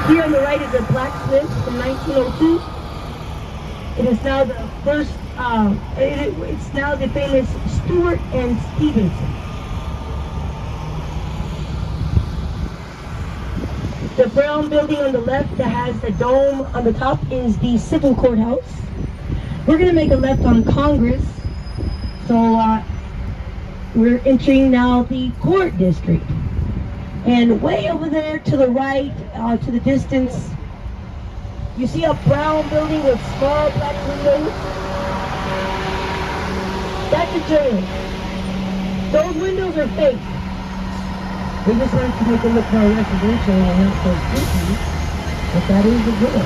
Here on the right is a blacksmith from 1902. It is now the first, it's now the famous Stewart and Stevenson. The brown building on the left that has the dome on the top is the civil courthouse. We're going to make a left on Congress. So we're entering now the court district. And way over there to the right, to the distance, you see a brown building with small black windows. That's a jail. Those windows are fake. We just wanted to make it look more residential and not so creepy, but that is a jail.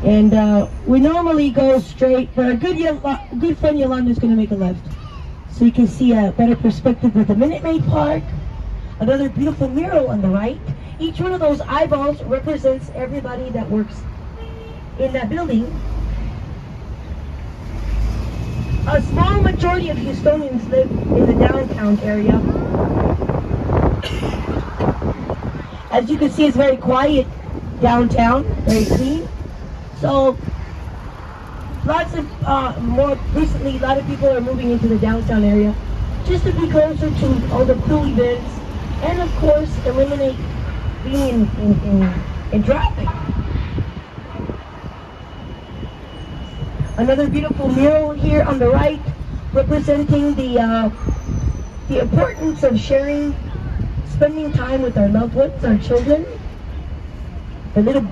And we normally go straight, but a good friend Yolanda is going to make a left. So you can see a better perspective of the Minute Maid Park. Another beautiful mural on the right. Each one of those eyeballs represents everybody that works in that building. A small majority of Houstonians live in the downtown area. As you can see, it's very quiet downtown, very clean. So, lots of, more recently, a lot of people are moving into the downtown area just to be closer to all the cool events and, of course, eliminate being in traffic. Another beautiful mural here on the right representing the importance of spending time with our loved ones, our children, the little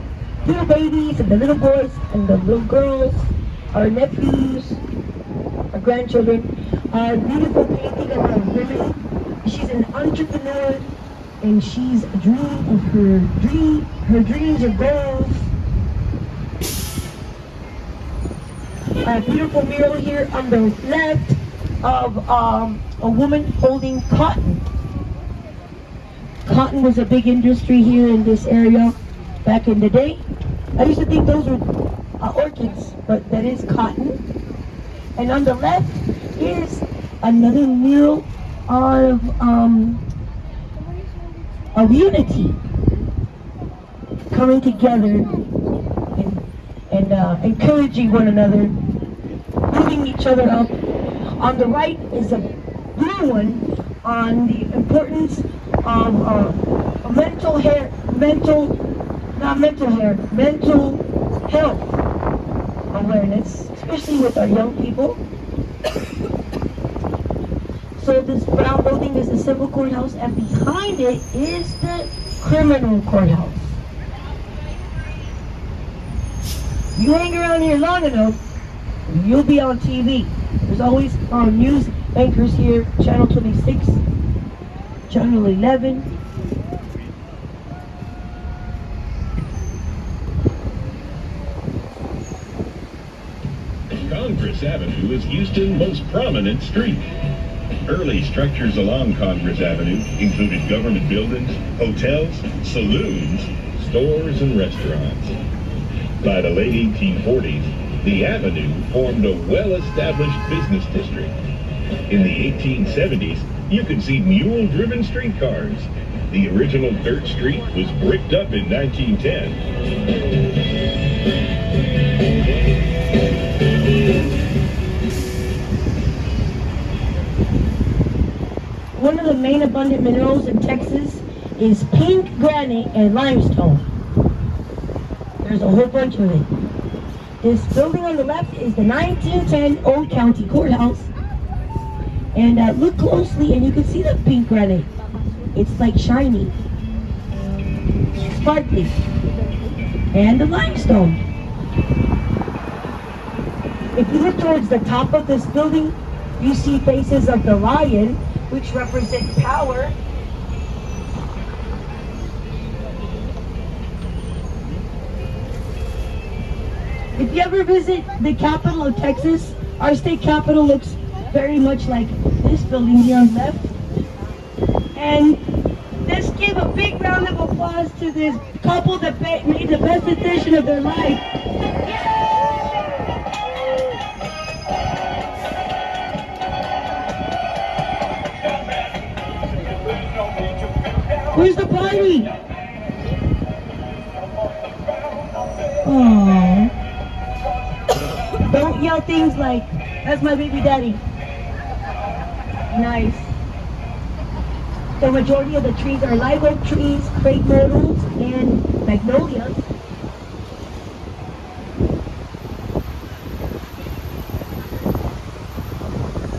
babies and the little boys and the little girls, our nephews, our grandchildren. A beautiful painting of a woman. She's an entrepreneur and she's dreaming of her dreams or goals. A beautiful mural here on the left of a woman holding cotton. Cotton was a big industry here in this area back in the day. I used to think those were orchids, but that is cotton. And on the left is another mural of unity, coming together and encouraging one another, building each other up. On the right is a blue one on the importance of mental health awareness, especially with our young people. So this brown building is the civil courthouse, and behind it is the criminal courthouse. You hang around here long enough, you'll be on TV. There's always news anchors here, Channel 26, Channel 11. Congress Avenue is Houston's most prominent street. Early structures along Congress Avenue included government buildings, hotels, saloons, stores, and restaurants. By the late 1840s, the avenue formed a well-established business district. In the 1870s, you could see mule-driven streetcars. The original dirt street was bricked up in 1910. One of the main abundant minerals in Texas is pink granite and limestone. There's a whole bunch of it. This building on the left is the 1910 Old County Courthouse. And look closely and you can see the pink granite. It's like shiny, sparkly. And the limestone. If you look towards the top of this building, you see faces of the lion, which represent power. If you ever visit the capital of Texas, our state capital looks very much like this building here on the left. And let's give a big round of applause to this couple that made the best decision of their life. Where's the party? Oh. Don't yell things like, that's my baby daddy. Nice. The majority of the trees are live oak trees, crepe myrtles, and magnolias.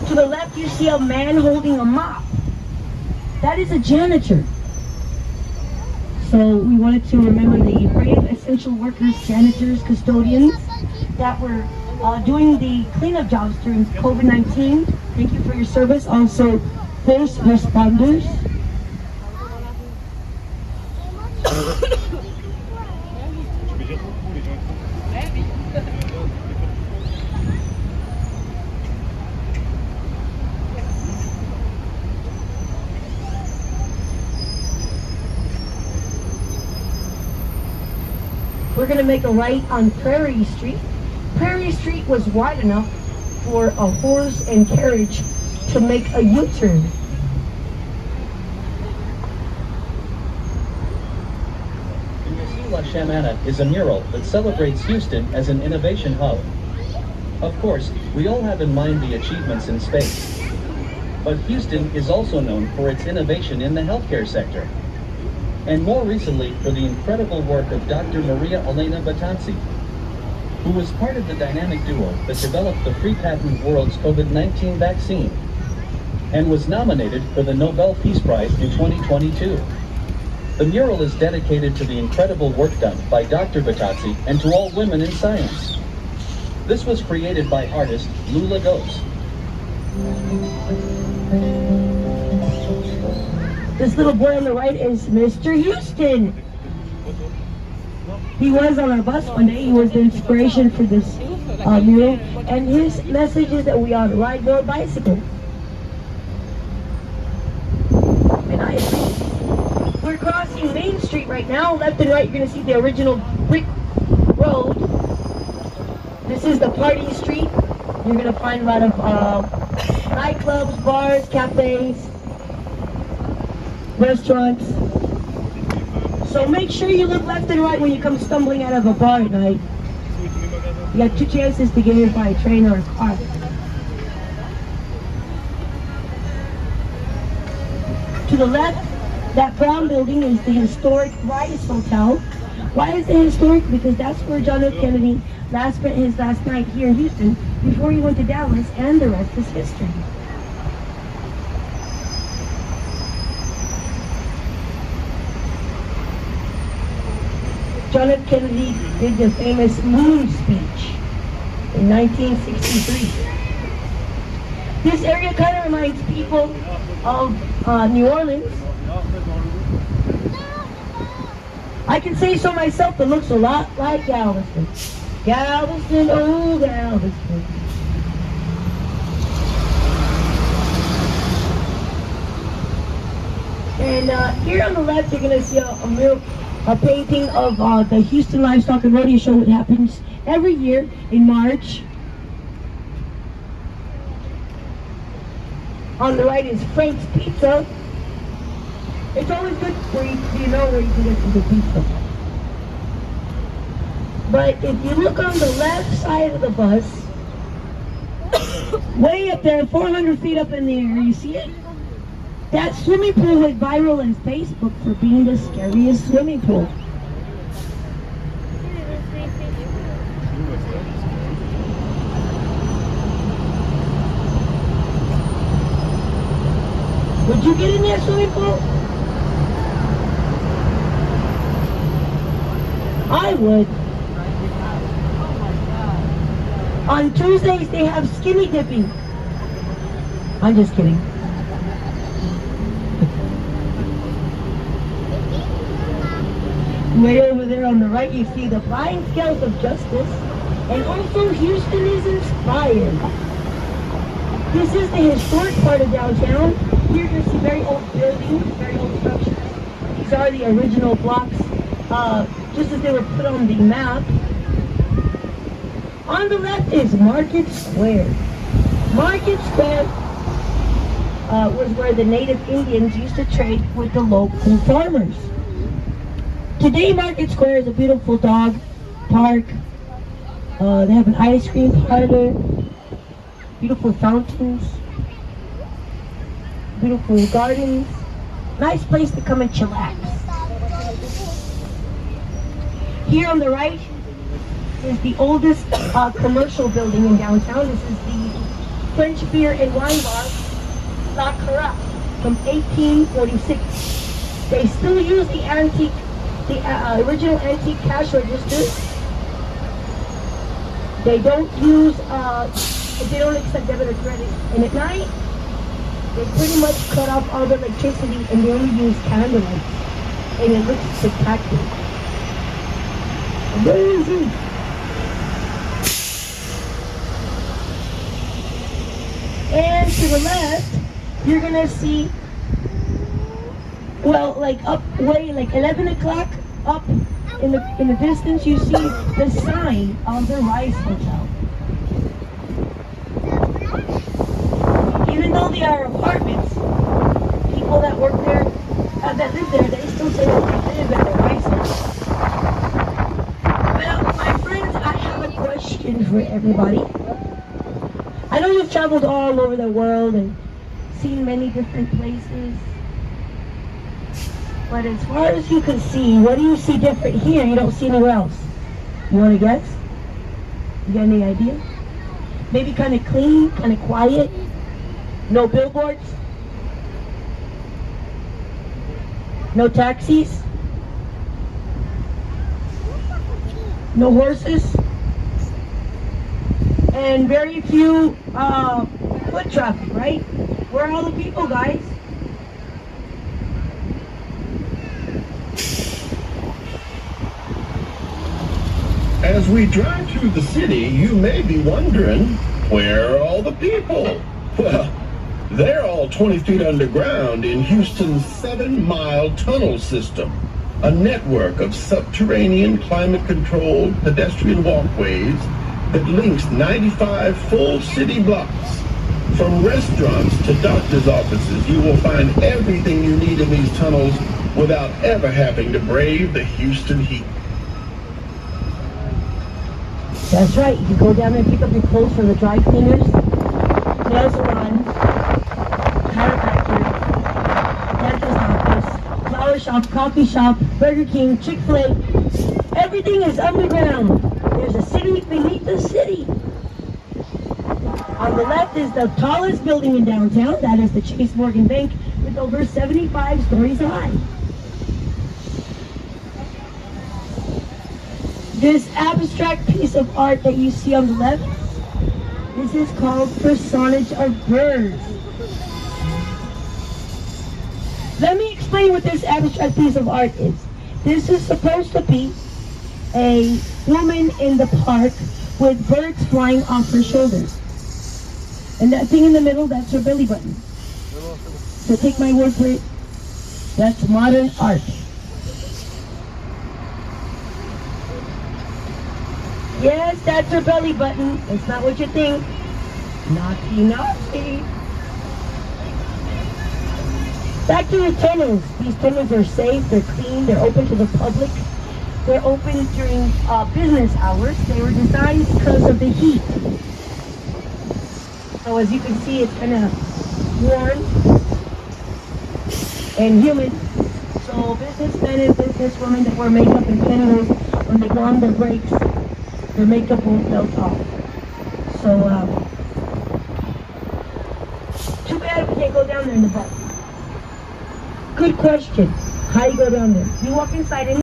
To the left, you see a man holding a mop. That is a janitor. So we wanted to remember the brave essential workers, janitors, custodians that were doing the cleanup jobs during COVID-19. Thank you for your service. Also, first responders. We're going to make a right on Prairie Street. Prairie Street was wide enough for a horse and carriage to make a U-turn. La Chamana is a mural that celebrates Houston as an innovation hub. Of course, we all have in mind the achievements in space. But Houston is also known for its innovation in the healthcare sector. And more recently for the incredible work of Dr. Maria Elena Betanzi, who was part of the dynamic duo that developed the pre-patent world's COVID-19 vaccine, and was nominated for the Nobel Peace Prize in 2022. The mural is dedicated to the incredible work done by Dr. Betanzi and to all women in science. This was created by artist Lula Gose. This little boy on the right is Mr. Houston. He was on our bus one day. He was the inspiration for this mural. And his message is that we ought to ride more bicycles. And I agree. We're crossing Main Street right now. Left and right, you're going to see the original brick road. This is the party street. You're going to find a lot of nightclubs, bars, cafes, restaurants. So make sure you look left and right when you come stumbling out of a bar at night. You got two chances to get hit by a train or a car. To the left, that brown building is the historic Rice Hotel. Why is it historic? Because that's where John F. Kennedy last spent his last night here in Houston before he went to Dallas, and the rest is history. John F. Kennedy did the famous moon speech in 1963. This area kind of reminds people of New Orleans. I can say so myself, it looks a lot like Galveston. Galveston, oh Galveston. And here on the left, you're going to see a painting of the Houston Livestock and Rodeo Show. It happens every year in March. On the right is Frank's Pizza. It's always good for you know where you can get some good pizza. But if you look on the left side of the bus, way up there, 400 feet up in the air, you see it? That swimming pool went viral on Facebook for being the scariest swimming pool. Would you get in that swimming pool? I would. On Tuesdays they have skinny dipping. I'm just kidding. Way over there on the right, you see the flying scales of justice, and also Houston is inspired. This is the historic part of downtown. Here you're going to see very old buildings, very old structures. These are the original blocks, just as they were put on the map. On the left is Market Square. Market Square was where the native Indians used to trade with the local farmers. Today, Market Square is a beautiful dog park. They have an ice cream parlor, beautiful fountains, beautiful gardens. Nice place to come and chillax. Here on the right is the oldest commercial building in downtown. This is the French Beer and Wine Bar, La Carafe, from 1846. They still use the original antique cash registers. They don't use, they don't accept debit or credit. And at night, they pretty much cut off all the electricity and they only use candlelight. And it looks spectacular. Amazing. And to the left, you're gonna see, well, like up way, like 11 o'clock, up in the distance, you see the sign of the Rice Hotel. Even though they are apartments, people that work there, that live there, they still say that they live at the Rice Hotel. Well, my friends, I have a question for everybody. I know you've traveled all over the world and seen many different places. But as far as you can see, what do you see different here you don't see anywhere else? You want to guess? You got any idea? Maybe kind of clean, kind of quiet? No billboards? No taxis? No horses? And very few foot traffic, right? Where are all the people, guys? As we drive through the city, you may be wondering, where are all the people? Well, they're all 20 feet underground in Houston's 7-mile tunnel system, a network of subterranean climate-controlled pedestrian walkways that links 95 full city blocks. From restaurants to doctor's offices, you will find everything you need in these tunnels without ever having to brave the Houston heat. That's right. You can go down there and pick up your clothes from the dry cleaners, nail salon, chiropractor, dentist office, flower shop, coffee shop, Burger King, Chick-fil-A. Everything is underground. There's a city beneath the city. On the left is the tallest building in downtown. That is the Chase Morgan Bank with over 75 stories high. This abstract piece of art that you see on the left, this is called Personage of Birds. Let me explain what this abstract piece of art is. This is supposed to be a woman in the park with birds flying off her shoulders. And that thing in the middle, that's her belly button. So take my word for it, that's modern art. Yes, that's her belly button. It's not what you think. Naughty, naughty. Back to the tunnels. These tunnels are safe, they're clean, they're open to the public. They're open during business hours. They were designed because of the heat. So as you can see, it's kind of warm and humid. So businessmen and businesswomen that wear makeup and pantyhose, when they go on their breaks, their makeup won't melt off. So, too bad we can't go down there in the bus. Good question. How do you go down there? You walk inside and